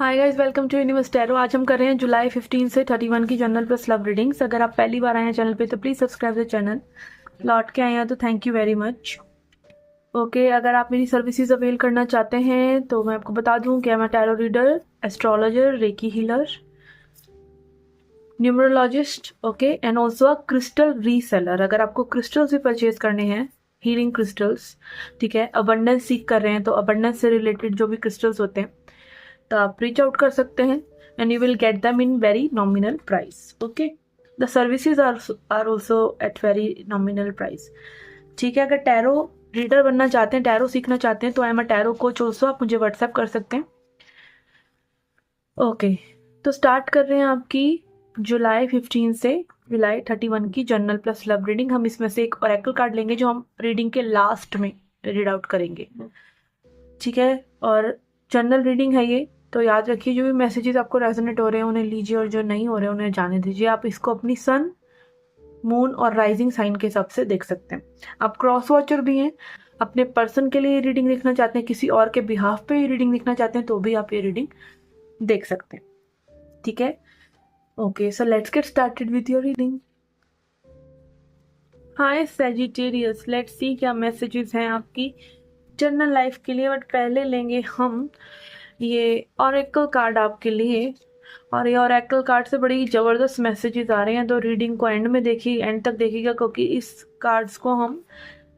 Hi guys, welcome to Universe Tarot. आज हम कर रहे हैं जुलाई 15 से 31 की जनरल प्लस लव रीडिंग्स। अगर आप पहली बार आए हैं चैनल पे तो प्लीज़ सब्सक्राइब द चैनल। लौट के आए हैं तो thank you very much. Okay, अगर आप मेरी सर्विसेज अवेल करना चाहते हैं तो मैं आपको बता दूं कि मैं tarot reader, astrologer, recce healer, numerologist, okay, and also a crystal reseller. अगर आपको क्रिस्टल्स भी परचेज करने हैं, हीलिंग क्रिस्टल्स, ठीक है, अबंडेंस सीख कर रहे हैं तो अबंडेंस से रिलेटेड जो भी क्रिस्टल्स होते हैं तो आप रीच आउट कर सकते हैं and you will get them in very nominal price. Okay, the services are also at very nominal price. ठीक है, अगर टैरो रीडर बनना चाहते हैं, टैरो सीखना चाहते हैं तो I am a tarot coach also, आप मुझे व्हाट्सएप कर सकते हैं। ओके, तो स्टार्ट कर रहे हैं आपकी जुलाई 15 से जुलाई 31 की जनरल प्लस लव रीडिंग। हम इसमें से एक ओरेकल कार्ड लेंगे जो हम रीडिंग के लास्ट में रीड आउट करेंगे, ठीक है। और जनरल रीडिंग है ये, तो याद रखिए जो भी मैसेजेस आपको रेजोनेट हो रहे हैं उन्हें लीजिए और जो नहीं हो रहे हैं उन्हें जाने दीजिए। आप इसको अपनी सन, मून और राइजिंग साइन के हिसाब से देख सकते हैं। आप क्रॉस वॉचर भी हैं, अपने पर्सन के लिए रीडिंग देखना चाहते हैं, किसी और के बिहाफ पे रीडिंग देखना चाहते हैं तो भी आप ये रीडिंग देख सकते हैं, ठीक है। Okay, so let's get started with your reading. Hi Sagittarius, let's see क्या मैसेजेस हैं आपकी जनरल लाइफ के लिए। बट पहले लेंगे हम ये ऑरेकल कार्ड आपके लिए, और ये ऑरेकल कार्ड से बड़ी ज़बरदस्त मैसेजेस आ रहे हैं। तो रीडिंग को एंड में देखिए, एंड तक देखिएगा, क्योंकि इस कार्ड्स को हम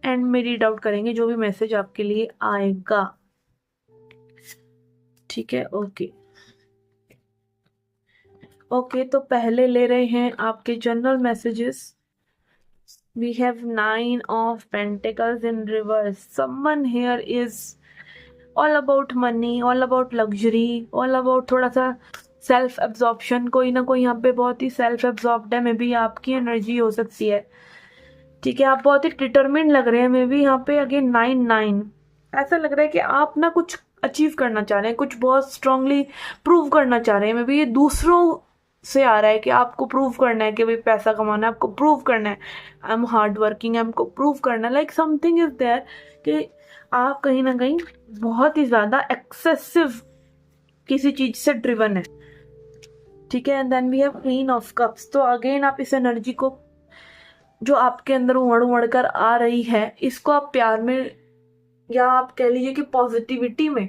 एंड में रीड आउट करेंगे जो भी मैसेज आपके लिए आएगा, ठीक है। ओके ओके, तो पहले ले रहे हैं आपके general messages. We have 9 of Pentacles in reverse. Someone here is all about money, all about luxury, all about थोड़ा सा सेल्फ एब्जॉर्प्शन। कोई ना कोई यहाँ पे बहुत ही सेल्फ एब्जॉर्ब्ड है, मे बी आपकी एनर्जी हो सकती है, ठीक है। आप बहुत ही डिटरमिन्ड लग रहे हैं, मे बी यहाँ पे अगेन 9 ऐसा लग रहा है कि आप ना कुछ अचीव करना चाह रहे हैं, कुछ बहुत स्ट्रांगली प्रूव करना चाह रहे हैं। मे बी ये दूसरों से आ रहा है कि आपको प्रूव करना है कि भाई पैसा कमाना है, आपको प्रूव करना है आई एम हार्ड वर्किंग, आपको प्रूव करना है, लाइक समथिंग इज देयर कि आप कहीं ना कहीं बहुत ही ज़्यादा एक्सेसिव किसी चीज़ से ड्रिवन है, ठीक है। And then we have Queen of Cups. तो अगेन आप इस एनर्जी को जो आपके अंदर उमड़ उमड़ कर आ रही है, इसको आप प्यार में, या आप कह लीजिए कि पॉजिटिविटी में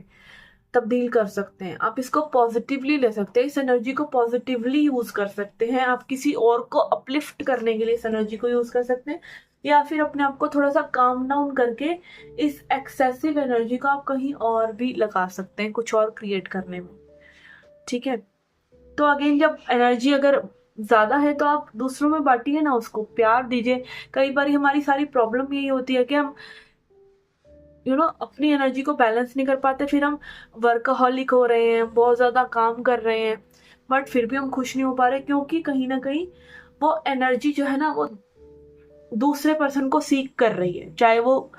तब्दील कर सकते हैं। आप इसको पॉजिटिवली ले सकते हैं, इस एनर्जी को पॉजिटिवली यूज कर सकते हैं। आप किसी और को अपलिफ्ट करने के लिए इस एनर्जी को यूज कर सकते हैं, या फिर अपने आप को थोड़ा सा काम डाउन करके इस एक्सेसिव एनर्जी को आप कहीं और भी लगा सकते हैं, कुछ और क्रिएट करने में, ठीक है। तो अगेन जब एनर्जी अगर ज्यादा है तो आप दूसरों में बांटिए ना, उसको प्यार दीजिए। कई बार हमारी सारी प्रॉब्लम यही होती है कि हम अपनी एनर्जी को बैलेंस नहीं कर पाते, फिर हम वर्कaholic हो रहे हैं, बहुत ज़्यादा काम कर रहे हैं, बट फिर भी हम खुश नहीं हो पा रहे, क्योंकि कहीं ना कहीं वो एनर्जी जो है ना वो दूसरे पर्सन को सीक कर रही है। चाहे वो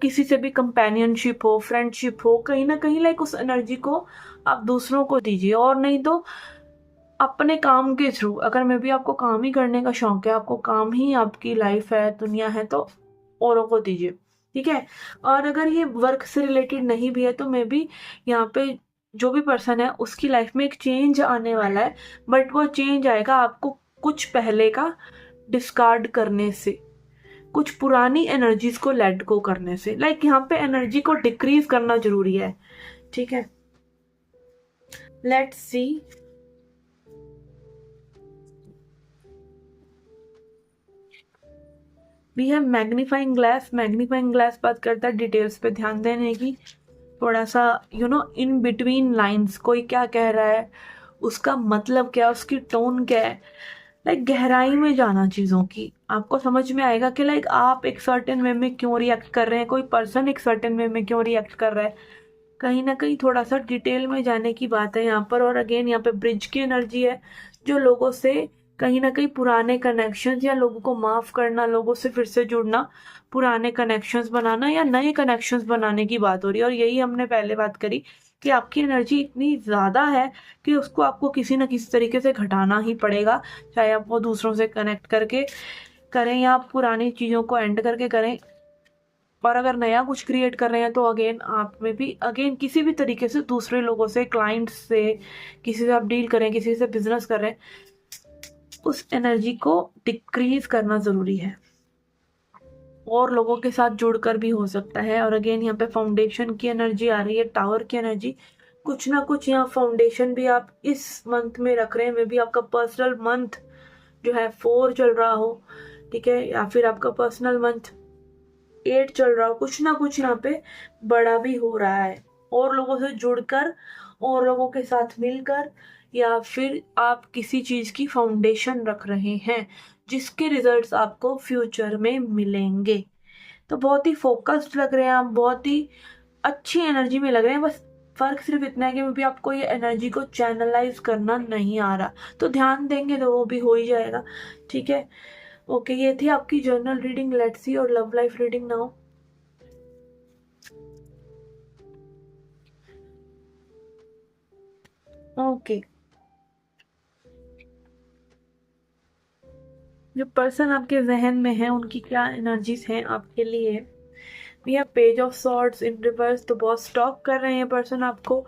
किसी से भी कंपेनियनशिप हो, फ्रेंडशिप हो, कहीं ना कहीं लाइक उस एनर्जी को आप दूसरों को दीजिए, और नहीं तो अपने काम के थ्रू। अगर मे भी आपको काम ही करने का शौक है, आपको काम ही आपकी लाइफ है, दुनिया है, तो औरों को दीजिए, ठीक है। और अगर ये वर्क से रिलेटेड नहीं भी है तो मे बी यहाँ पे जो भी पर्सन है उसकी लाइफ में एक चेंज आने वाला है, बट वो चेंज आएगा आपको कुछ पहले का डिस्कार्ड करने से, कुछ पुरानी एनर्जीज को लेट गो करने से। लाइक यहाँ पे एनर्जी को डिक्रीज करना जरूरी है, ठीक है। Let's see. We have magnifying glass. Magnifying glass बात करता है डिटेल्स पे ध्यान देने की, थोड़ा सा इन बिटवीन लाइंस कोई क्या कह रहा है, उसका मतलब क्या है, उसकी टोन क्या है, लाइक गहराई में जाना चीज़ों की, आपको समझ में आएगा कि लाइक आप एक सर्टेन वे में क्यों रिएक्ट कर रहे हैं, कोई पर्सन एक सर्टेन वे में क्यों रिएक्ट कर रहा है। कहीं ना कहीं थोड़ा सा डिटेल में जाने की बात है यहाँ पर। और अगेन यहाँ पे ब्रिज की एनर्जी है, जो लोगों से कहीं ना कहीं पुराने कनेक्शंस या लोगों को माफ करना, लोगों से फिर से जुड़ना, पुराने कनेक्शंस बनाना या नए कनेक्शंस बनाने की बात हो रही है। और यही हमने पहले बात करी कि आपकी एनर्जी इतनी ज़्यादा है कि उसको आपको किसी ना किसी तरीके से घटाना ही पड़ेगा, चाहे आप वो दूसरों से कनेक्ट करके करें या पुरानी चीज़ों को एंड करके करें, और अगर नया कुछ क्रिएट कर रहे हैं तो अगेन आप में भी अगेन किसी भी तरीके से दूसरे लोगों से, क्लाइंट्स से, किसी से आप डील करें, किसी से बिजनेस कर रहे हैं, उस एनर्जी को डिक्रीज करना ज़रूरी है। और लोगों के साथ जुड़कर भी हो सकता है। और अगेन यहाँ पे फाउंडेशन की एनर्जी आ रही है, टावर की एनर्जी, कुछ ना कुछ यहाँ फाउंडेशन भी आप इस मंथ में रख रहे हैं। मे बी आपका पर्सनल मंथ जो है 4 चल रहा हो, ठीक है, या फिर आपका पर्सनल मंथ 8 चल रहा हो, कुछ ना कुछ यहाँ पे बड़ा भी हो रहा है। और लोगों से जुड़कर, और लोगों के साथ मिलकर, या फिर आप किसी चीज की फाउंडेशन रख रहे हैं जिसके रिजल्ट्स आपको फ्यूचर में मिलेंगे। तो बहुत ही फोकस्ड लग रहे हैं आप, बहुत ही अच्छी एनर्जी में लग रहे हैं। बस फर्क सिर्फ इतना है कि भी आपको ये एनर्जी को चैनलाइज करना नहीं आ रहा, तो ध्यान देंगे तो वो भी हो ही जाएगा, ठीक है। ओके, ये थी आपकी जर्नल रीडिंग। लेट्स सी और love life reading now. Okay, जो पर्सन आपके जहन में है उनकी क्या एनर्जीज हैं आपके लिए। We have Page of Swords in reverse. तो बहुत स्टॉक कर रहे हैं पर्सन आपको,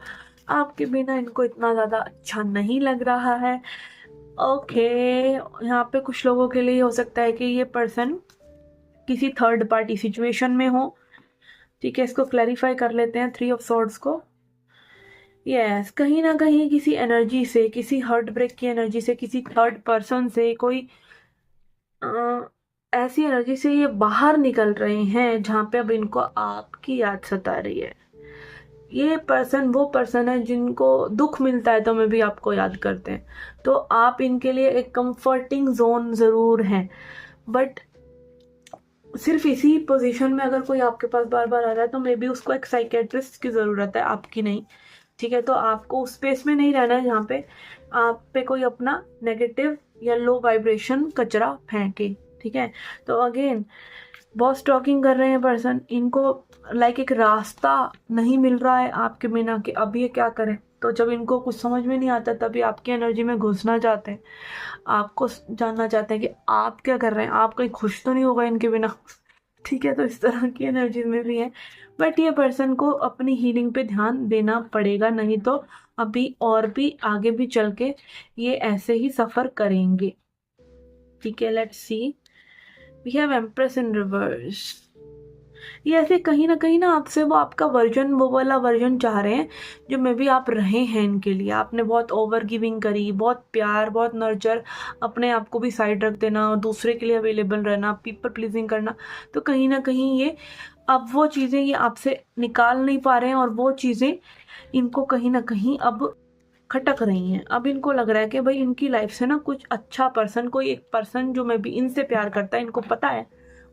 आपके बिना इनको इतना ज़्यादा अच्छा नहीं लग रहा है। ओके, यहाँ पे कुछ लोगों के लिए हो सकता है कि ये पर्सन किसी थर्ड पार्टी सिचुएशन में हो, ठीक है। इसको क्लैरिफाई कर लेते हैं 3 ऑफ सॉर्ड्स को। यस, कहीं ना कहीं किसी एनर्जी से, किसी हार्ट ब्रेक की एनर्जी से, किसी थर्ड पर्सन से, कोई ऐसी एनर्जी से ये बाहर निकल रहे हैं जहाँ पे अब इनको आपकी याद सता रही है। ये पर्सन वो पर्सन है जिनको दुख मिलता है तो मैं भी आपको याद करते हैं, तो आप इनके लिए एक कंफर्टिंग जोन ज़रूर है। बट सिर्फ इसी पोजीशन में अगर कोई आपके पास बार बार आ रहा है तो मे बी उसको एक साइकेट्रिस्ट की ज़रूरत है, आपकी नहीं, ठीक है। तो आपको उस स्पेस में नहीं रहना है जहाँ पे आप पे कोई अपना नेगेटिव या लो वाइब्रेशन कचरा फेंके, ठीक है। तो अगेन बहुत स्टॉकिंग कर रहे हैं पर्सन, इनको लाइक एक रास्ता नहीं मिल रहा है आपके बिना कि अब ये क्या करें। तो जब इनको कुछ समझ में नहीं आता तभी आपकी एनर्जी में घुसना चाहते हैं, आपको जानना चाहते हैं कि आप क्या कर रहे हैं, आप कहीं खुश तो नहीं होगा इनके बिना, ठीक है। तो इस तरह की एनर्जी में भी है। बट ये पर्सन को अपनी हीलिंग पे ध्यान देना पड़ेगा, नहीं तो अभी और भी आगे भी चल के ये ऐसे ही सफ़र करेंगे, ठीक है। Let's see, we have Empress in reverse. ये ऐसे कहीं ना आपसे वो आपका वर्जन, वो वाला वर्जन चाह रहे हैं जो मे बी आप रहे हैं इनके लिए। आपने बहुत ओवर गिविंग करी, बहुत प्यार, बहुत नर्चर, अपने आप को भी साइड रख देना, दूसरे के लिए अवेलेबल रहना, पीपल प्लीजिंग करना। तो कहीं ना कहीं ये अब वो चीज़ें ये आपसे निकाल नहीं पा रहे हैं, और वो चीज़ें इनको कहीं ना कहीं अब खटक रही हैं। अब इनको लग रहा है कि भाई इनकी लाइफ से ना कुछ अच्छा पर्सन, कोई एक पर्सन जो मैं भी इनसे प्यार करता है, इनको पता है,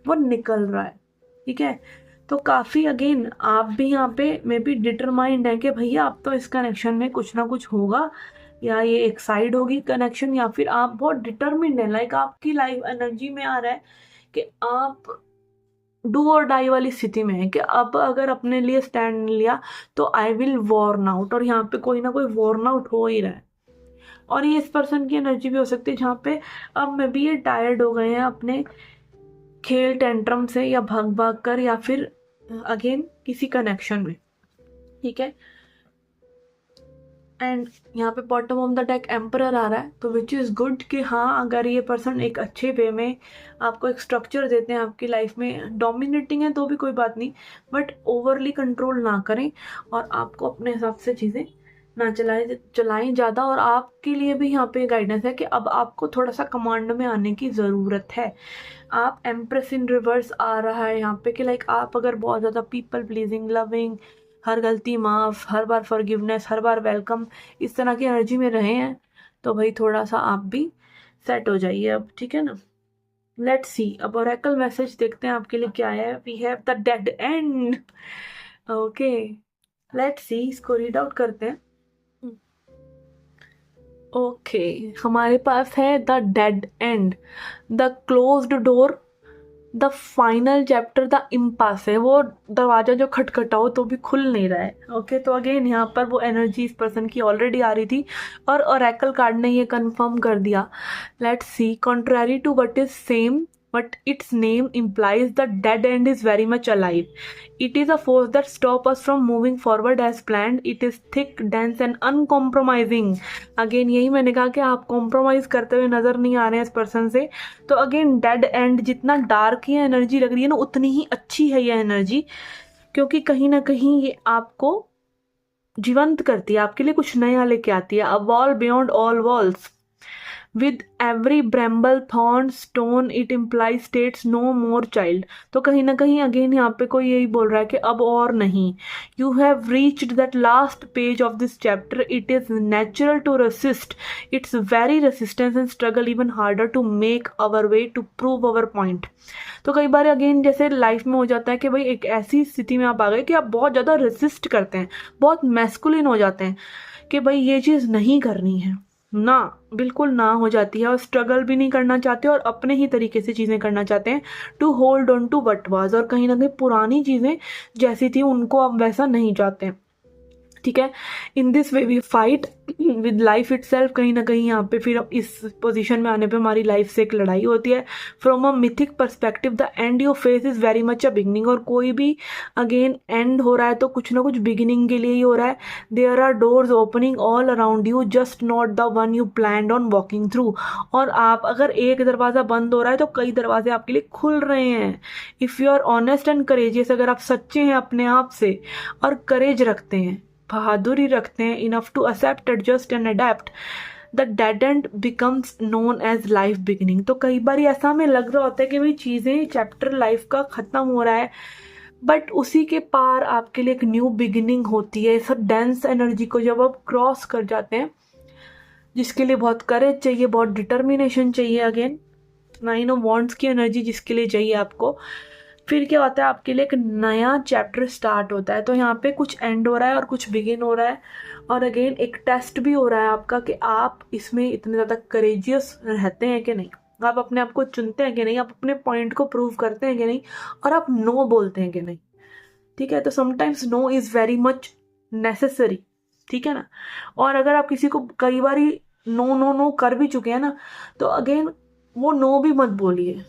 वो निकल रहा है, ठीक है। तो काफ़ी अगेन आप भी यहाँ पे मे बी डिटरमाइंड है कि भैया अब तो इस कनेक्शन में कुछ ना कुछ होगा, या ये एक साइड होगी कनेक्शन, या फिर आप बहुत डिटरमिंड है, लाइक आपकी लाइफ एनर्जी में आ रहा है कि आप डू और डाई वाली स्थिति में है कि अब अगर अपने लिए स्टैंड लिया तो आई विल वॉर्न आउट। और यहाँ पे कोई ना कोई वॉर्न आउट हो ही रहा है। और ये इस पर्सन की एनर्जी भी हो सकती है जहाँ पे अब में भी ये टायर्ड हो गए हैं अपने खेल टेंट्रम से, या भाग भाग कर, या फिर अगेन किसी कनेक्शन में, ठीक है। एंड यहाँ पे bottom of the deck emperor आ रहा है, तो विच इज़ गुड कि हाँ, अगर ये पर्सन एक अच्छे वे में आपको एक स्ट्रक्चर देते हैं आपकी लाइफ में, डोमिनेटिंग है तो भी कोई बात नहीं, बट ओवरली कंट्रोल ना करें, और आपको अपने हिसाब से चीज़ें ना चलाएं ज़्यादा। और आपके लिए भी यहाँ पे गाइडेंस है कि अब आपको थोड़ा सा कमांड में आने की ज़रूरत है। आप एम्प्रेस इन रिवर्स आ रहा है यहाँ पे कि लाइक आप अगर बहुत ज़्यादा पीपल प्लीजिंग, लविंग, हर गलती माफ़, हर बार फॉरगिवनेस, हर बार वेलकम, इस तरह की एनर्जी में रहे हैं, तो भाई थोड़ा सा आप भी सेट हो जाइए अब, ठीक है ना। लेट्स सी, अब ओरेकल मैसेज देखते हैं आपके लिए क्या है। We have the dead end. Okay, let's see, इसको रीड आउट करते हैं। ओके, हमारे पास है the dead end, the closed door, the final chapter, the impasse है, वो दरवाजा जो खटखटाओ तो भी खुल नहीं रहा है। ओके, तो अगेन यहाँ पर वो एनर्जी इस पर्सन की ऑलरेडी आ रही थी, और ओरेकल कार्ड ने ये कंफर्म कर दिया। Let's see, contrary to what is same, but its name implies the dead end is very much alive. It is a force that stops us from moving forward as planned. It is thick, dense and uncompromising. Again यही मैंने कहा कि आप compromise करते हुए नजर नहीं आ रहे हैं इस पर्सन से. तो अगेन डेड एंड, जितना डार्क ये एनर्जी लग रही है ना उतनी ही अच्छी है ये एनर्जी, क्योंकि कहीं ना कहीं ये आपको जीवंत करती है, आपके लिए कुछ नया लेके आती है. A wall beyond all walls. With every bramble, thorn, stone, it implies states no more child. तो कहीं ना कहीं अगेन यहाँ पे कोई यही बोल रहा है कि अब और नहीं. You have reached that last page of this chapter. It is natural to resist. It's very resistance and struggle even harder to make our way to prove our point. तो कई बार अगेन जैसे लाइफ में हो जाता है कि भाई एक ऐसी स्थिति में आप आ गए कि आप बहुत ज़्यादा रेसिस्ट करते हैं, बहुत मैस्कुलिन हो जाते हैं कि भाई ये चीज़ नहीं करनी है ना, बिल्कुल ना हो जाती है, और स्ट्रगल भी नहीं करना चाहते और अपने ही तरीके से चीज़ें करना चाहते हैं. To hold on to what was, और कहीं ना कहीं पुरानी चीज़ें जैसी थी उनको अब वैसा नहीं चाहते हैं. ठीक है. In this way we fight with life itself. कहीं ना कहीं यहाँ पे फिर इस पोजीशन में आने पे हमारी लाइफ से एक लड़ाई होती है. From a mythic perspective the end you face is very much a beginning. और कोई भी अगेन एंड हो रहा है तो कुछ ना कुछ बिगिनिंग के लिए ही हो रहा है. There are doors opening all around you, just not the one you planned on walking through. और आप अगर एक दरवाज़ा बंद हो रहा है तो कई दरवाजे आपके लिए खुल रहे हैं. If you are honest and courageous, अगर आप सच्चे हैं अपने आप से और करेज रखते हैं, बहादुरी रखते हैं, enough to accept, adjust and adapt, the dead end becomes known as life beginning. तो कई बार ऐसा हमें लग रहा होता है कि भाई चीज़ें, चैप्टर लाइफ का ख़त्म हो रहा है, बट उसी के पार आपके लिए एक न्यू बिगिनिंग होती है. सब डेंस एनर्जी को जब आप क्रॉस कर जाते हैं, जिसके लिए बहुत करेज चाहिए, बहुत डिटर्मिनेशन चाहिए, अगेन 9 ऑफ वॉन्ड्स की एनर्जी जिसके लिए चाहिए आपको, फिर क्या होता है आपके लिए एक नया चैप्टर स्टार्ट होता है. तो यहाँ पे कुछ एंड हो रहा है और कुछ बिगिन हो रहा है, और अगेन एक टेस्ट भी हो रहा है आपका कि आप इसमें इतने ज़्यादा करेजियस रहते हैं कि नहीं, आप अपने आप को चुनते हैं कि नहीं, आप अपने पॉइंट को प्रूव करते हैं कि नहीं, और आप नो बोलते हैं कि नहीं. ठीक है. तो sometimes no is very much necessary. ठीक है ना. और अगर आप किसी को कई बार नो नो नो कर भी चुके हैं ना, तो अगेन वो नो भी मत बोलिए,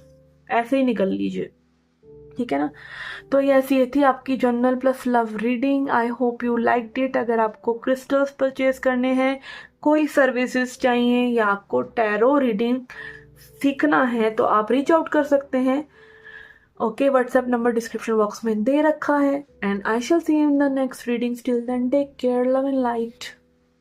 ऐसे ही निकल लीजिए. ठीक है ना. तो ये थी आपकी journal plus love reading. I hope you like it. अगर आपको क्रिस्टल्स परचेज करने हैं, कोई सर्विसेज चाहिए, या आपको टैरो रीडिंग सीखना है, तो आप रीच आउट कर सकते हैं. Okay. WhatsApp number description box में दे रखा है. And I shall see you in the next reading. Till then take care, love and light.